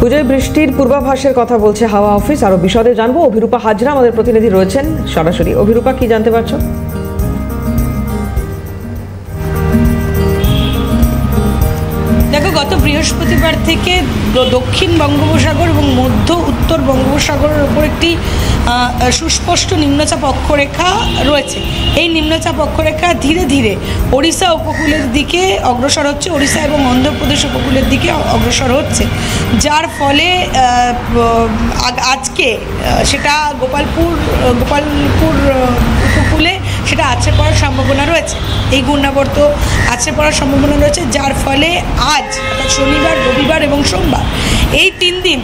পুজোয় বৃষ্টির পূর্বাভাসের কথা বলছে হাওয়া অফিস। আরো বিশদে জানবো, অভিরূপা হাজরা আমাদের প্রতিনিধি রয়েছেন সরাসরি। অভিরূপা, কি জানতে পারছো? দেখো, গত বৃহস্পতিবার থেকে দক্ষিণ বঙ্গোপসাগর এবং মধ্য উত্তর বঙ্গোপসাগরের ওপর একটি সুস্পষ্ট নিম্নচাপ অক্ষরেখা রয়েছে। এই নিম্নচাপ অক্ষরেখা ধীরে ধীরে ওড়িশা উপকূলের দিকে অগ্রসর হচ্ছে, ওড়িশা এবং অন্ধ্রপ্রদেশ উপকূলের দিকে অগ্রসর হচ্ছে, যার ফলে আজকে সেটা গোপালপুর উপকূলে সেটা আছড়ে পড়ার সম্ভাবনা রয়েছে। এই ঘূর্ণাবর্ত আছড়ে পড়ার সম্ভাবনা রয়েছে, যার ফলে আজ অর্থাৎ শনিবার, রবিবার এবং সোমবার এই 3 দিন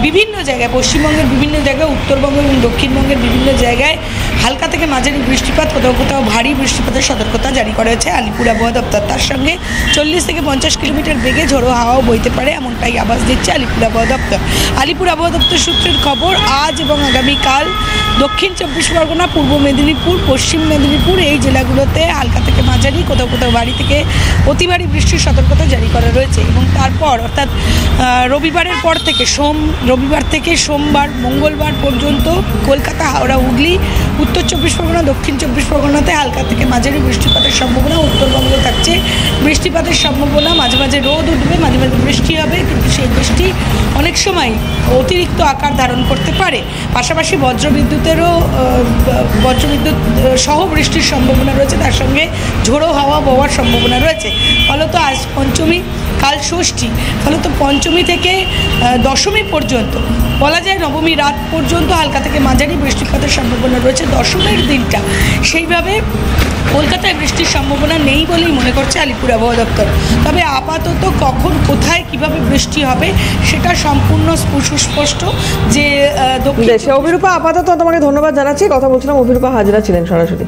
বিভিন্ন জায়গায়, পশ্চিমবঙ্গের বিভিন্ন জায়গায়, উত্তরবঙ্গ এবং দক্ষিণবঙ্গের বিভিন্ন জায়গায় হালকা থেকে মাঝারি বৃষ্টিপাত, কোথাও কোথাও ভারী বৃষ্টিপাতের সতর্কতা জারি করা হয়েছে আলিপুর আবহাওয়া দপ্তর। তার সঙ্গে 40 থেকে 50 কিলোমিটার বেগে ঝোড়ো হাওয়াও বইতে পারে, এমনটাই আভাস দিচ্ছে আলিপুর আবহাওয়া দপ্তর। আলিপুর আবহাওয়া দপ্তর সূত্রের খবর, আজ এবং আগামীকাল দক্ষিণ 24 পরগনা, পূর্ব মেদিনীপুর, পশ্চিম মেদিনীপুর এই জেলাগুলোতে হালকা থেকে মাঝারি, কোথাও কোথাও ভারী থেকে অতি ভারী বৃষ্টির সতর্কতা জারি করা রয়েছে। এবং তারপর অর্থাৎ রবিবারের পর থেকে রবিবার থেকে সোমবার, মঙ্গলবার পর্যন্ত কলকাতা, হাওড়া, হুগলি, উত্তর 24 পরগনা, দক্ষিণ 24 পরগনাতে হালকা থেকে মাঝারি বৃষ্টিপাতের সম্ভাবনা। উত্তরবঙ্গে থাকছে বৃষ্টিপাতের সম্ভাবনা, মাঝে মাঝে রোদ উঠবে, মাঝে মাঝে বৃষ্টি হবে, কিন্তু সেই বৃষ্টি অনেক সময় অতিরিক্ত আকার ধারণ করতে পারে। পাশাপাশি বজ্রবিদ্যুৎ সহ বৃষ্টির সম্ভাবনা রয়েছে, তার সঙ্গে ঝোড়ো হাওয়া বওয়ার সম্ভাবনা রয়েছে। ফলত আজ পঞ্চমী, কাল ষষ্ঠী, ফলত পঞ্চমী থেকে দশমী পর্যন্ত, বলা যায় নবমী রাত পর্যন্ত হালকা থেকে মাঝারি বৃষ্টিপাতের সম্ভাবনা রয়েছে। দশমীর দিনটা সেইভাবে কলকাতায় বৃষ্টির সম্ভাবনা নেই বলেই মনে করছে আলিপুর আবহাওয়া দপ্তর। তবে আপাতত কখন, কোথায়, কিভাবে বৃষ্টি হবে সেটা সম্পূর্ণ সুস্পষ্ট যে অভিরূপা, আপাতত তোমাকে ধন্যবাদ জানাচ্ছি। কথা বলছিলাম, অভিরূপা হাজরা ছিলেন সরাসরি।